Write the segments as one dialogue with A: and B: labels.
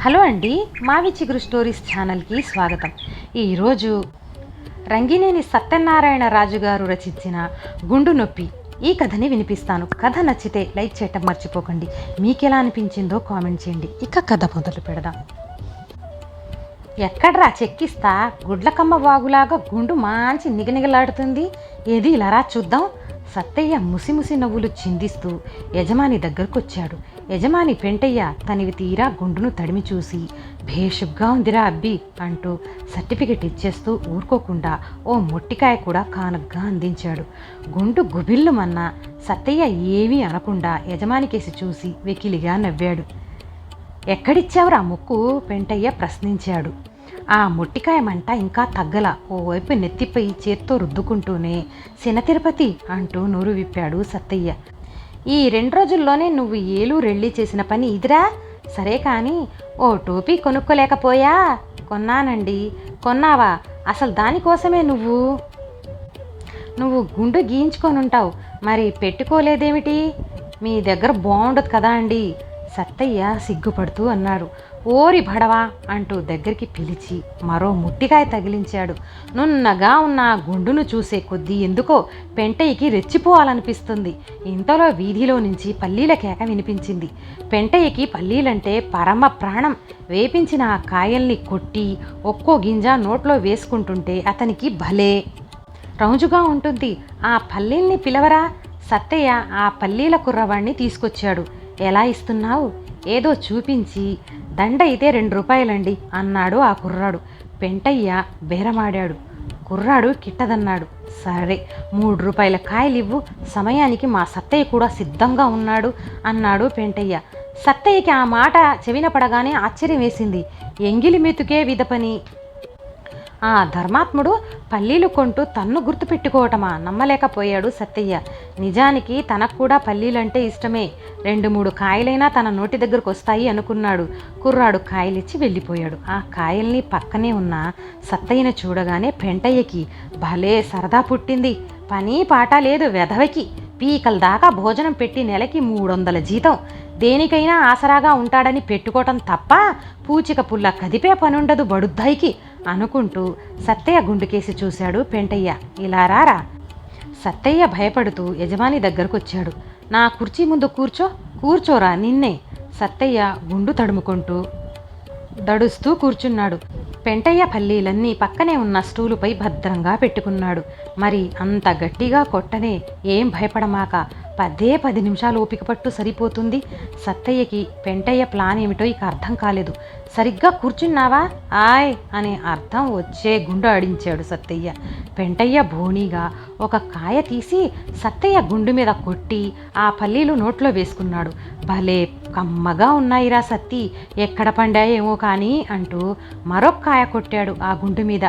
A: Hello అండి, మావి చిగురు స్టోరీస్ ఛానల్కి స్వాగతం. ఈరోజు రంగినేని సత్యనారాయణ రాజు గారు రచించిన గుండు నొప్పి ఈ కథని వినిపిస్తాను. కథ నచ్చితే లైక్ చేయటం మర్చిపోకండి. మీకెలా అనిపించిందో కామెంట్ చేయండి. ఇక కథ మొదలు పెడదాం. ఎక్కడ్రా చెక్కిస్తా, గుడ్లకమ్మ వాగులాగా గుండు మంచి నిగనిగలాడుతుంది. ఏది ఇలారా చూద్దాం. సత్తయ్య ముసిముసి నవ్వులు చిందిస్తూ యజమాని దగ్గరకొచ్చాడు. యజమాని పెంటయ్య తనివి తీరా గుండును తడిమి చూసి, భేషుగ్గా ఉందిరా అబ్బి అంటూ సర్టిఫికెట్ ఇచ్చేస్తూ ఊరుకోకుండా ఓ మొట్టికాయ కూడా కానుగ్గా అందించాడు. గుండు గుబిల్లుమన్న సత్తయ్య ఏమీ అనకుండా యజమానికేసి చూసి వెకిలిగా నవ్వాడు. ఎక్కడిచ్చావురా ముక్కు? పెంటయ్య ప్రశ్నించాడు. ఆ మొట్టికాయ మంట ఇంకా తగ్గల. ఓవైపు నెత్తిపై చేత్తో రుద్దుకుంటూనే సిన తిరుపతి అంటూ నోరు విప్పాడు సత్తయ్య. ఈ 2 రోజుల్లోనే నువ్వు ఏలూరెళ్ళి చేసిన పని ఇదిరా. సరే కానీ ఓ టోపీ కొనుక్కోలేకపోయా? కొన్నానండి. కొన్నావా? అసలు దానికోసమే నువ్వు గుండు గీయించుకొని ఉంటావు, మరి పెట్టుకోలేదేమిటి? మీ దగ్గర బాగుండదు కదా అండి, సత్తయ్య సిగ్గుపడుతూ అన్నాడు. ఓరి భడవా అంటూ దగ్గరికి పిలిచి మరో ముట్టికాయ తగిలించాడు. నున్నగా ఉన్న ఆ గుండును చూసే కొద్దీ ఎందుకో పెంటయ్యకి రెచ్చిపోవాలనిపిస్తుంది. ఇంతలో వీధిలో నుంచి పల్లీల కేక వినిపించింది. పెంటయ్యకి పల్లీలంటే పరమ ప్రాణం. వేపించిన ఆ కాయల్ని కొట్టి ఒక్కో గింజ నోట్లో వేసుకుంటుంటే అతనికి భలే రౌజుగా ఉంటుంది. ఆ పల్లీల్ని పిలవరా. సత్తయ్య ఆ పల్లీల కుర్రవాణ్ణి తీసుకొచ్చాడు. ఎలా ఇస్తున్నావు? ఏదో చూపించి, దండ అయితే 2 రూపాయలండి అన్నాడు ఆ కుర్రాడు. పెంటయ్య బేరమాడాడు. కుర్రాడు కిట్టదన్నాడు. సరే 3 రూపాయల కాయలివ్వు, సమయానికి మా సత్తయ్య కూడా సిద్ధంగా ఉన్నాడు అన్నాడు పెంటయ్య. సత్తయ్యకి ఆ మాట చెవిన పడగానే ఆశ్చర్యం వేసింది. ఎంగిలి మెతుకే విధపని ఆ ధర్మాత్ముడు పల్లీలు కొంటూ తన్ను గుర్తుపెట్టుకోవటమా? నమ్మలేకపోయాడు సత్తయ్య. నిజానికి తనకు కూడా పల్లీలంటే ఇష్టమే. 2-3 కాయలైనా తన నోటి దగ్గరకు వస్తాయి అనుకున్నాడు. కుర్రాడు కాయలిచ్చి వెళ్ళిపోయాడు. ఆ కాయల్ని పక్కనే ఉన్న సత్తయ్యను చూడగానే పెంటయ్యకి భలే సరదా పుట్టింది. పని పాట లేదు వెధవకి. పీకల దాకా భోజనం పెట్టి నెలకి 300 జీతం. దేనికైనా ఆసరాగా ఉంటాడని పెట్టుకోవటం తప్ప పూచిక పుల్ల కదిపే పనుండదు బడుద్దాయికి అనుకుంటూ సత్తయ్య గుండుకేసి చూశాడు పెంటయ్య. ఇలా రారా. సత్తయ్య భయపడుతూ యజమాని దగ్గరకొచ్చాడు. నా కుర్చీ ముందు కూర్చోరా నిన్నే. సత్తయ్య గుండు తడుముకుంటూ దడుస్తూ కూర్చున్నాడు. పెంటయ్య పల్లీలన్నీ పక్కనే ఉన్న స్టూలుపై భద్రంగా పెట్టుకున్నాడు. మరి అంత గట్టిగా కొట్టనే, ఏం భయపడమాక, 10 నిమిషాలు ఓపిక పట్టు సరిపోతుంది. సత్తయ్యకి పెంటయ్య ప్లాన్ ఏమిటో ఇక అర్థం కాలేదు. సరిగ్గా కూర్చున్నావా ఆయ్ అనే అర్థం వచ్చే గుండు ఆడించాడు సత్తయ్య. పెంటయ్య బోనీగా ఒక కాయ తీసి సత్తయ్య గుండు మీద కొట్టి ఆ పల్లీలు నోట్లో వేసుకున్నాడు. భలే కమ్మగా ఉన్నాయిరా సత్తి, ఎక్కడ పండాయేమో కానీ అంటూ మరొక కాయ కొట్టాడు ఆ గుండు మీద.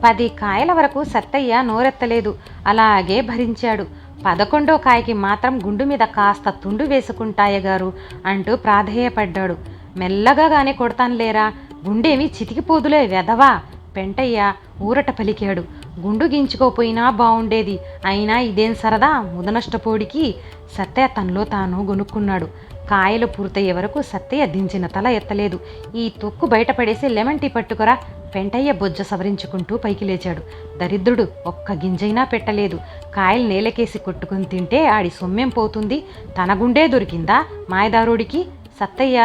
A: 10 కాయల వరకు సత్తయ్య నోరెత్తలేదు. అలాగే భరించాడు. 11వ కాయకి మాత్రం గుండు మీద కాస్త తుండు వేసుకుంటాయగారు అంటూ ప్రాధేయపడ్డాడు. మెల్లగానే కొడతానులేరా, గుండేమి చితికిపోదులే వెధవా. పెంటయ్య ఊరట పలికాడు. గుండు గించుకోపోయినా బాగుండేది, అయినా ఇదేం సరదా ముదనష్టపోడికి. సత్తయ్య తనలో తాను గొనుక్కున్నాడు. కాయలు పూర్తయ్యే వరకు సత్తయ్య దించిన తల ఎత్తలేదు. ఈ తొక్కు బయటపడేసి లెమన్ టీ పట్టుకురా. పెంటయ్య బొజ్జ సవరించుకుంటూ పైకి లేచాడు. దరిద్రుడు ఒక్క గింజైనా పెట్టలేదు. కాయలు నేలకేసి కొట్టుకుని తింటే ఆడి సొమ్మేం పోతుంది? తన గుండె దొరికిందా మాయదారుడికి? సత్తయ్య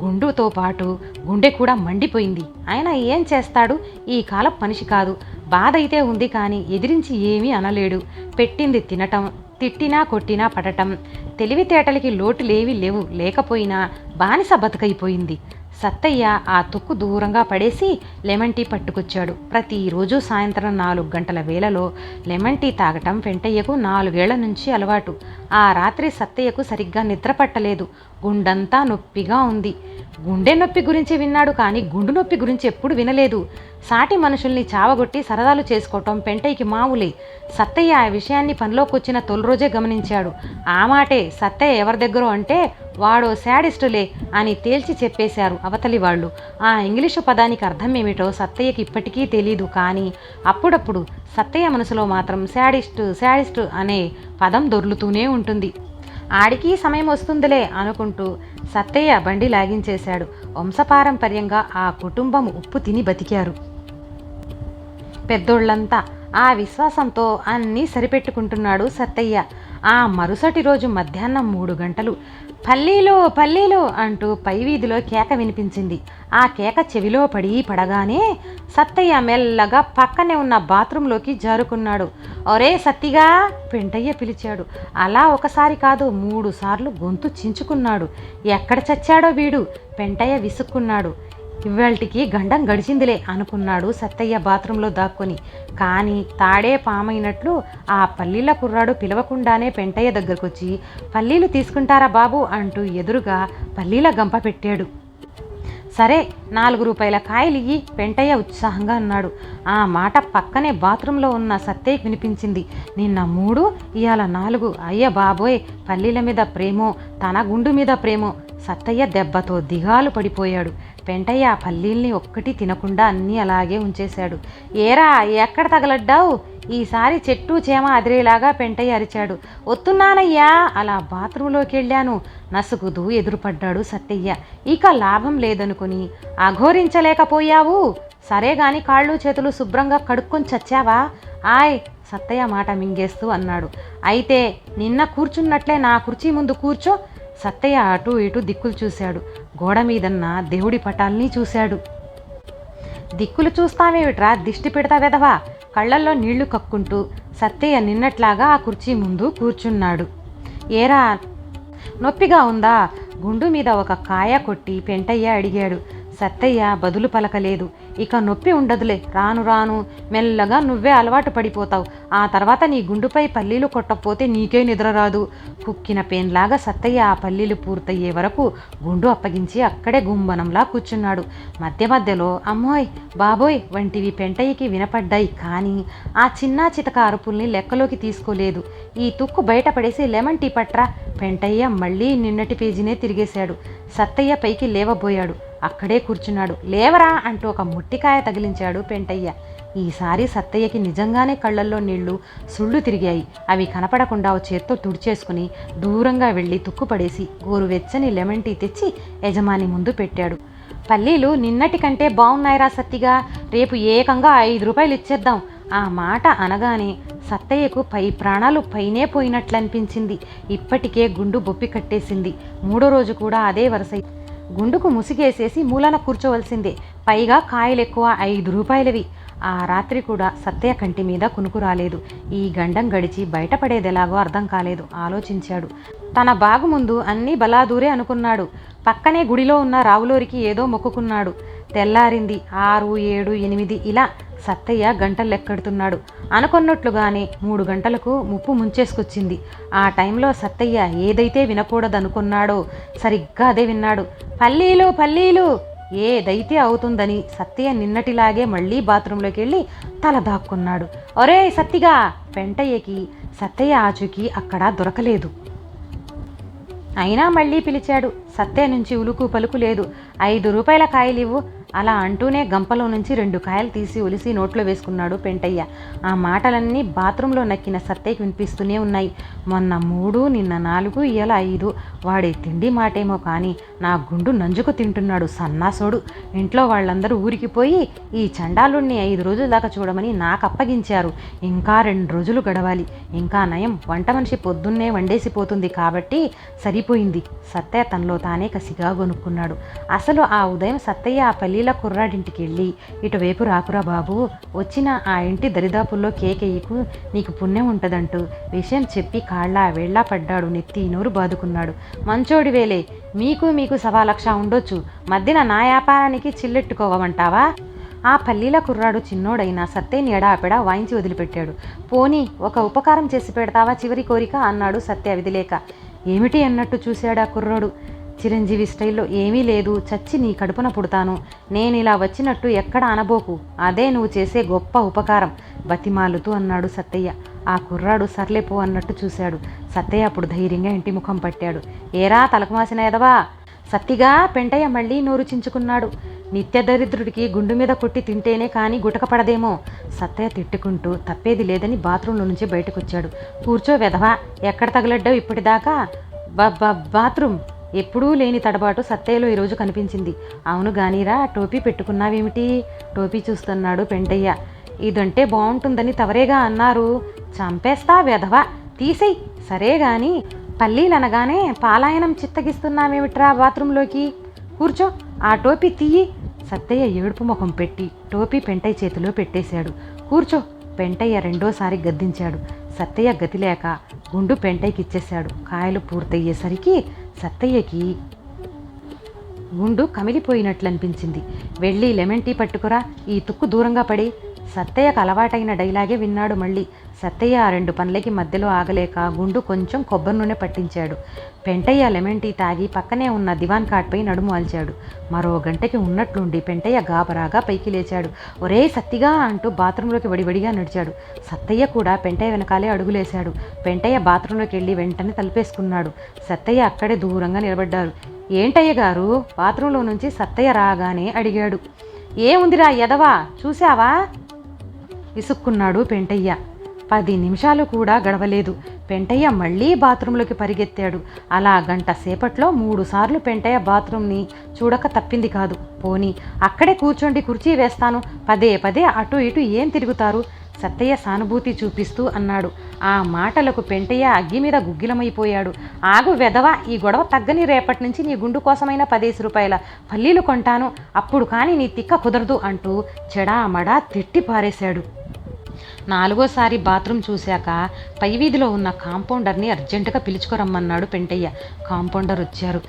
A: గుండుతో పాటు గుండె కూడా మండిపోయింది. ఆయన ఏం చేస్తాడు? ఈ కాలం మనిషి కాదు. బాధ అయితే ఉంది కానీ ఎదిరించి ఏమీ అనలేడు. పెట్టింది తినటం, తిట్టినా కొట్టినా పడటం, తెలివితేటలకి లోటులేవి లేకపోయినా బానిస బతుకైపోయింది. సత్తయ్య ఆ తొక్కు దూరంగా పడేసి లెమన్ టీ పట్టుకొచ్చాడు. ప్రతిరోజు సాయంత్రం 4 గంటల వేళలో లెమన్ టీ తాగటం పెంటయ్యకు 4 ఏళ్ల నుంచి అలవాటు. ఆ రాత్రి సత్తయ్యకు సరిగ్గా నిద్ర పట్టలేదు. గుండంతా నొప్పిగా ఉంది. గుండె నొప్పి గురించి విన్నాడు కానీ గుండు నొప్పి గురించి ఎప్పుడు వినలేదు. సాటి మనుషుల్ని చావగొట్టి సరదాలు చేసుకోవటం పెంటయ్యకి మామూలే. సత్తయ్య ఆ విషయాన్ని పనిలోకి వచ్చిన తొలి రోజే గమనించాడు. ఆ మాటే సత్తయ్య ఎవరి దగ్గర అంటే వాడో శాడిస్టులే అని తేల్చి చెప్పేశారు అవతలి వాళ్ళు. ఆ ఇంగ్లీషు పదానికి అర్థం ఏమిటో సత్తయ్యకి ఇప్పటికీ తెలీదు. కానీ అప్పుడప్పుడు సత్తయ్య మనసులో మాత్రం శాడిస్టు అనే పదం దొర్లుతూనే ఉంటుంది. ఆడికి సమయం వస్తుందిలే అనుకుంటూ సత్తయ్య బండి లాగించేశాడు. వంశపారంపర్యంగా ఆ కుటుంబం ఉప్పు తిని బతికారు. పెద్దోళ్లంతా ఆ విశ్వాసంతో అన్నీ సరిపెట్టుకుంటున్నాడు సత్తయ్య. ఆ మరుసటి రోజు మధ్యాహ్నం 3 గంటలు పల్లీలు పల్లీలు అంటూ పై వీధిలో కేక వినిపించింది. ఆ కేక చెవిలో పడగానే సత్తయ్య మెల్లగా పక్కనే ఉన్న బాత్రూంలోకి జారుకున్నాడు. ఒరే సత్తిగా, పెంటయ్య పిలిచాడు. అలా ఒకసారి కాదు 3 సార్లు గొంతు చించుకున్నాడు. ఎక్కడ చచ్చాడో వీడు, పెంటయ్య విసుక్కున్నాడు. ఇవాల్టికి గండం గడిచిందిలే అనుకున్నాడు సత్తయ్య బాత్రూంలో దాక్కుని. కానీ తాడే పామైనట్లు ఆ పల్లీల కుర్రాడు పిలవకుండానే పెంటయ్య దగ్గరకొచ్చి, పల్లీలు తీసుకుంటారా బాబు అంటూ ఎదురుగా పల్లీల గంప పెట్టాడు. సరే 4 రూపాయల కాయలియ్యి, పెంటయ్య ఉత్సాహంగా అన్నాడు. ఆ మాట పక్కనే బాత్రూంలో ఉన్న సత్తయ్యకి వినిపించింది. నిన్న 3, ఇవాళ 4. అయ్య బాబోయ్, పల్లీల మీద ప్రేమో తన గుండు మీద ప్రేమో. సత్తయ్య దెబ్బతో దిగాలు పడిపోయాడు. పెంటయ్య ఆ పల్లీల్ని ఒక్కటి తినకుండా అన్నీ అలాగే ఉంచేశాడు. ఏరా, ఎక్కడ తగలడ్డావు? ఈసారి చెట్టు చేమ అదిరేలాగా పెంటయ్య అరిచాడు. వస్తున్నానయ్యా, అలా బాత్రూంలోకి వెళ్ళాను. నసుగుతూ ఎదురుపడ్డాడు సత్తయ్య. ఇక లాభం లేదనుకుని, అఘోరించలేకపోయావు? సరే గాని కాళ్ళు చేతులు శుభ్రంగా కడుక్కొని చచ్చావా? ఆయ్, సత్తయ్య మాట మింగేస్తూ అన్నాడు. అయితే నిన్న కూర్చున్నట్లే నా కుర్చీ ముందు కూర్చో. సత్తయ్య అటు ఇటు దిక్కులు చూశాడు. గోడ మీదన్న దేవుడి పటాల్ని చూశాడు. దిక్కులు చూస్తావేమిట్రా, దిష్టి పెడతా వెదవా? కళ్ళల్లో నీళ్లు కక్కుంటూ సత్తయ్య నిన్నట్లాగా ఆ కుర్చీ ముందు కూర్చున్నాడు. ఏరా, నొప్పిగా ఉందా? గుండు మీద ఒక కాయ కొట్టి పెంటయ్య అడిగాడు. సత్తయ్య బదులు పలకలేదు. ఇక నొప్పి ఉండదులే, రాను రాను మెల్లగా నువ్వే అలవాటు పడిపోతావు. ఆ తర్వాత నీ గుండుపై పల్లీలు కొట్టకపోతే నీకే నిద్ర రాదు. కుక్కిన పేన్లాగా సత్తయ్య ఆ పల్లీలు పూర్తయ్యే వరకు గుండు అప్పగించి అక్కడే గుంబనంలా కూర్చున్నాడు. మధ్య మధ్యలో అమ్మోయ్ బాబోయ్ వంటివి పెంటయ్యకి వినపడ్డాయి. కానీ ఆ చిన్నా చితక అరుపుల్ని లెక్కలోకి తీసుకోలేదు. ఈ తుక్కు బయటపడేసి లెమన్ టీ పట్రా. పెంటయ్య మళ్ళీ నిన్నటి పేజీనే తిరిగేశాడు. సత్తయ్య పైకి లేవబోయాడు. అక్కడే కూర్చున్నాడు. లేవరా అంటూ ఒక ముట్టికాయ తగిలించాడు పెంటయ్య. ఈసారి సత్తయ్యకి నిజంగానే కళ్ళల్లో నీళ్లు సుళ్ళు తిరిగాయి. అవి కనపడకుండా ఓ చేత్తో తుడిచేసుకుని దూరంగా వెళ్ళి తుక్కుపడేసి గోరువెచ్చని లెమన్ టీ తెచ్చి యజమాని ముందు పెట్టాడు. పల్లీలు నిన్నటి కంటే బాగున్నాయిరా సత్తిగా, రేపు ఏకంగా 5 రూపాయలు ఇచ్చేద్దాం. ఆ మాట అనగానే సత్తయ్యకు పై ప్రాణాలు పైనే పోయినట్లనిపించింది. ఇప్పటికే గుండు బొప్పి కట్టేసింది. 3వ రోజు కూడా అదే వరస. గుండుకు ముసిగేసేసి మూలన కూర్చోవలసిందే. పైగా కాయలు ఎక్కువ, 5 రూపాయలవి. ఆ రాత్రి కూడా సత్తయ్య కంటి మీద కునుకు రాలేదు. ఈ గండం గడిచి బయటపడేదెలాగో అర్థం కాలేదు. ఆలోచించాడు. తన బాగు ముందు అన్నీ బలాదూరే అనుకున్నాడు. పక్కనే గుడిలో ఉన్న రావులోరికి ఏదో మొక్కుకున్నాడు. తెల్లారింది. 6, 7, 8 ఇలా సత్తయ్య గంటలు లెక్కెడుతున్నాడు. అనుకున్నట్లుగానే 3 గంటలకు ముప్పు ముంచేసుకొచ్చింది. ఆ టైంలో సత్తయ్య ఏదైతే వినకూడదనుకున్నాడో సరిగ్గా అదే విన్నాడు. పల్లీలు పల్లీలు. ఏదైతే అవుతుందని సత్తయ్య నిన్నటిలాగే మళ్ళీ బాత్రూంలోకి వెళ్ళి తల దాక్కున్నాడు. ఒరే సత్తిగా, పెంటయ్యకి సత్తయ్య ఆచూకీ అక్కడ దొరకలేదు. అయినా మళ్ళీ పిలిచాడు. సత్తయ్య నుంచి ఉలుకు పలుకు లేదు. 5 రూపాయల కాయలివ్వు. అలా అంటూనే గంపలో నుంచి 2 కాయలు తీసి ఒలిసి నోట్లో వేసుకున్నాడు పెంటయ్య. ఆ మాటలన్నీ బాత్రూంలో నక్కిన సత్తయ్యకి వినిపిస్తూనే ఉన్నాయి. మొన్న 3, నిన్న 4, ఇవాళ 5. వాడే తిండి మాటేమో కానీ నా గుండు నంజుకు తింటున్నాడు సన్నాసోడు. ఇంట్లో వాళ్ళందరూ ఊరికి పోయి ఈ చండాలుణ్ణి 5 రోజుల దాకా చూడమని నాకు అప్పగించారు. ఇంకా 2 రోజులు గడవాలి. ఇంకా నయం, వంట మనిషి పొద్దున్నే వండేసిపోతుంది కాబట్టి సరిపోయింది. సత్తయ్య తనలో తానే కసిగా గొనుక్కున్నాడు. అసలు ఆ ఉదయం సత్తయ్య ఆ పల్లీల కుర్రాడింటికి వెళ్ళి, ఇటువైపు రాకురా బాబు, వచ్చిన ఆ ఇంటి దరిదాపుల్లో కేకేయకు, నీకు పుణ్యం ఉంటుందంటూ విషయం చెప్పి కాళ్ళ వేళ్ళ పడ్డాడు. నెత్తి నోరు బాదుకున్నాడు. మంచోడి వేలే, మీకు 1,00,000 ఉండొచ్చు. మధ్యన నా వ్యాపారానికి చిల్లెట్టుకోవమంటావా? ఆ పల్లీల కుర్రాడు చిన్నోడైనా సత్తయ్యని ఎడాపెడా వాయించి వదిలిపెట్టాడు. పోనీ ఒక ఉపకారం చేసి పెడతావా చివరి కోరిక అన్నాడు సత్య విధిలేక. ఏమిటి అన్నట్టు చూశాడు ఆ కుర్రాడు. చిరంజీవి స్టైల్లో, ఏమీ లేదు, చచ్చి నీ కడుపున పుడతాను. నేను ఇలా వచ్చినట్టు ఎక్కడ అనబోకు, అదే నువ్వు చేసే గొప్ప ఉపకారం బతిమాలుతూ అన్నాడు సత్తయ్య. ఆ కుర్రాడు సర్లేపో అన్నట్టు చూశాడు. సత్తయ్య అప్పుడు ధైర్యంగా ఇంటి ముఖం పట్టాడు. ఏరా తలకుమాసిన ఎదవా. సత్తిగా, పెంటయ్య మళ్ళీ నోరు చించుకున్నాడు. నిత్య దరిద్రుడికి గుండు మీద కొట్టి తింటేనే కానీ గుటకపడదేమో. సత్తయ్య తిట్టుకుంటూ తప్పేది లేదని బాత్రూంలో నుంచి బయటకొచ్చాడు. కూర్చో వెధవా, ఎక్కడ తగలడ్డావు ఇప్పటిదాకా? బాత్రూమ్. ఎప్పుడూ లేని తడబాటు సత్తయ్యలో ఈరోజు కనిపించింది. అవును గానీరా, టోపీ పెట్టుకున్నావేమిటి? టోపీ చూస్తున్నాడు పెంటయ్య. ఇదంటే బాగుంటుందని తవరేగా అన్నారు. చంపేస్తా వెధవ, తీసేయ్. సరే గాని పల్లీలనగానే పాలాయనం చిత్తగిస్తున్నావేమిట్రా బాత్రూంలోకి? కూర్చో, ఆ టోపీ తీయి. సత్తయ్య ఏడుపు ముఖం పెట్టి టోపీ పెంటయ్య చేతిలో పెట్టేశాడు. కూర్చో, పెంటయ్య రెండోసారి గద్దించాడు. సత్తయ్య గతిలేక గుండు పెంటయ్యకి ఇచ్చేశాడు. కాయలు పూర్తయ్యేసరికి సత్తయ్యకి గుండు కమిలిపోయినట్లు అనిపించింది. వెళ్ళి లెమన్ టీ పట్టుకురా, ఈ తుక్కు దూరంగా పడి. సత్తయ్యకు అలవాటైన డైలాగే విన్నాడు మళ్ళీ. సత్తయ్య ఆ రెండు పనులకి మధ్యలో ఆగలేక గుండు కొంచెం కొబ్బరి నూనె పట్టించాడు. పెంటయ్య లెమన్ టీ తాగి పక్కనే ఉన్న దివాన్ కాట్పై నడుము ఆల్చాడు. మరో గంటకి ఉన్నట్లుండి పెంటయ్య గాబరాగా పైకి లేచాడు. ఒరే సత్తిగా అంటూ బాత్రూంలోకి వడివడిగా నడిచాడు. సత్తయ్య కూడా పెంటయ్య వెనకాలే అడుగులేశాడు. పెంటయ్య బాత్రూంలోకి వెళ్ళి వెంటనే తలుపేసుకున్నాడు. సత్తయ్య అక్కడే దూరంగా నిలబడ్డారు. ఏంటయ్య గారు? బాత్రూంలో నుంచి సత్తయ్య రాగానే అడిగాడు. ఏముందిరా ఎదవా, చూశావా? విసుక్కున్నాడు పెంటయ్య. 10 నిమిషాలు కూడా గడవలేదు. పెంటయ్య మళ్ళీ బాత్రూంలోకి పరిగెత్తాడు. అలా గంట సేపట్లో 3 సార్లు పెంటయ్య బాత్రూంని చూడక తప్పింది కాదు. పోనీ అక్కడే కూర్చోండి, కుర్చీ వేస్తాను, పదే పదే అటు ఇటు ఏం తిరుగుతారు? సత్తయ్య సానుభూతి చూపిస్తూ అన్నాడు. ఆ మాటలకు పెంటయ్య అగ్గి మీద గుగ్గిలమైపోయాడు. ఆగు వెధవా, ఈ గొడవ తగ్గని, రేపటి నుంచి నీ గుండు కోసమైనా 10 రూపాయల పల్లీలు కొంటాను, అప్పుడు కానీ నీ తిక్క కుదరదు అంటూ చెడామడా తిట్టి పారేశాడు. 4వసారి బాత్రూమ్ చూశాక పై వీధిలో ఉన్న కాంపౌండర్ని అర్జెంటుగా పిలుచుకురమ్మన్నాడు పెంటయ్య. కాంపౌండర్ వచ్చారు.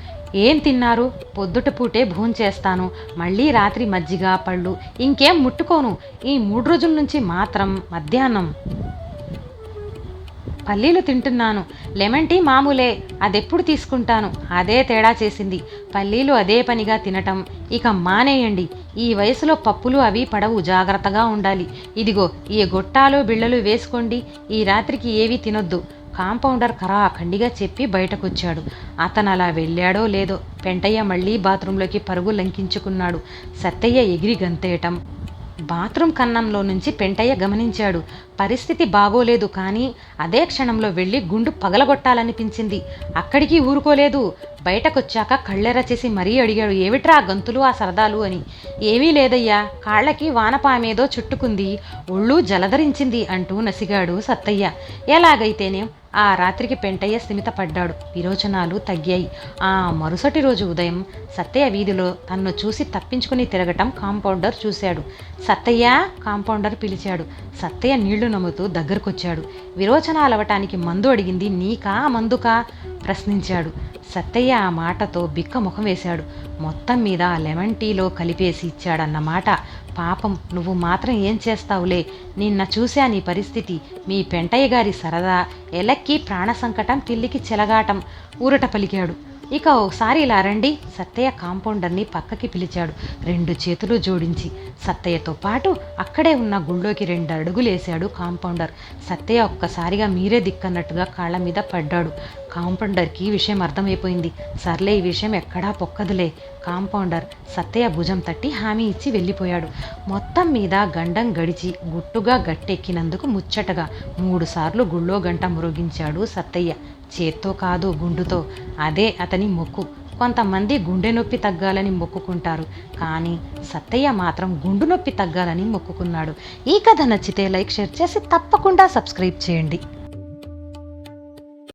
A: ఏం తిన్నారు? పొద్దుటపూటే భోంచేస్తాను, మళ్ళీ రాత్రి మజ్జిగ పళ్ళు, ఇంకేం ముట్టుకోను. ఈ 3 రోజుల నుంచి మాత్రం మధ్యాహ్నం పల్లీలు తింటున్నాను. లెమన్ టీ మామూలే, అదెప్పుడు తీసుకుంటాను. అదే తేడా చేసింది. పల్లీలు అదే పనిగా తినటం ఇక మానేయండి. ఈ వయసులో పప్పులు అవి పడవు, జాగ్రత్తగా ఉండాలి. ఇదిగో ఈ గొట్టాలు బిళ్ళలు వేసుకోండి, ఈ రాత్రికి ఏవీ తినొద్దు. కాంపౌండర్ ఖరాఖండిగా చెప్పి బయటకొచ్చాడు. అతను అలా వెళ్ళాడో లేదో పెంటయ్య మళ్ళీ బాత్రూంలోకి పరుగు లంకించుకున్నాడు. సత్తయ్య ఎగిరి గంతేయటం బాత్రూమ్ కన్నంలో నుంచి పెంటయ్య గమనించాడు. పరిస్థితి బాగోలేదు, కానీ అదే క్షణంలో వెళ్ళి గుండు పగలగొట్టాలనిపించింది. అక్కడికి ఊరుకోలేదు. బయటకొచ్చాక కళ్ళెర చేసి మరీ అడిగాడు. ఏమిట్రా గంతులు, ఆ సరదాలు అని. ఏమీ లేదయ్యా, కాళ్ళకి వానపామేదో చుట్టుకుంది, ఒళ్ళు జలధరించింది అంటూ నసిగాడు సత్తయ్య. ఎలాగైతేనే ఆ రాత్రికి పెంటయ్య స్థిమితపడ్డాడు. విరోచనాలు తగ్గాయి. ఆ మరుసటి రోజు ఉదయం సత్తయ్య వీధిలో తన్ను చూసి తప్పించుకుని తిరగటం కాంపౌండర్ చూశాడు. సత్తయ్య, కాంపౌండర్ పిలిచాడు. సత్తయ్య నీళ్లు నమ్ముతూ దగ్గరకొచ్చాడు. విరోచనాలవటానికి మందు అడిగింది నీకా మందుకా ప్రశ్నించాడు. సత్తయ్య ఆ మాటతో బిక్క ముఖం వేశాడు. మొత్తం మీద లెమన్ టీలో కలిపేసి ఇచ్చాడన్నమాట. పాపం, నువ్వు మాత్రం ఏం చేస్తావులే. నిన్న చూశా నీ పరిస్థితి. మీ పెంటయ్య గారి సరదా, ఎలక్కి ప్రాణ సంకటం, పిల్లికి చెలగాటం ఊరట పలికాడు. ఇక ఒకసారి ఇలా రండి. సత్తయ్య కాంపౌండర్ని పక్కకి పిలిచాడు, 2 చేతులు జోడించి. సత్తయ్యతో పాటు అక్కడే ఉన్న గుళ్ళోకి 2 అడుగులేశాడు కాంపౌండర్. సత్తయ్య ఒక్కసారిగా మీరే దిక్కన్నట్టుగా కాళ్ళ మీద పడ్డాడు. కాంపౌండర్కి విషయం అర్థమైపోయింది. సర్లే, ఈ విషయం ఎక్కడా పొక్కదులే. కాంపౌండర్ సత్తయ్య భుజం తట్టి హామీ ఇచ్చి వెళ్ళిపోయాడు. మొత్తం మీద గండం గడిచి గుట్టుగా గట్టెక్కినందుకు ముచ్చటగా 3 సార్లు గుళ్ళో గంట మురోగించాడు సత్తయ్య. చేత్తో కాదు, గుండుతో. అదే అతని మొక్కు. కొంతమంది గుండె నొప్పి తగ్గాలని మొక్కుకుంటారు, కానీ సత్తయ్య మాత్రం గుండు నొప్పి తగ్గాలని మొక్కుకున్నాడు. ఈ కథ నచ్చితే లైక్, షేర్ చేసి తప్పకుండా సబ్స్క్రైబ్ చేయండి.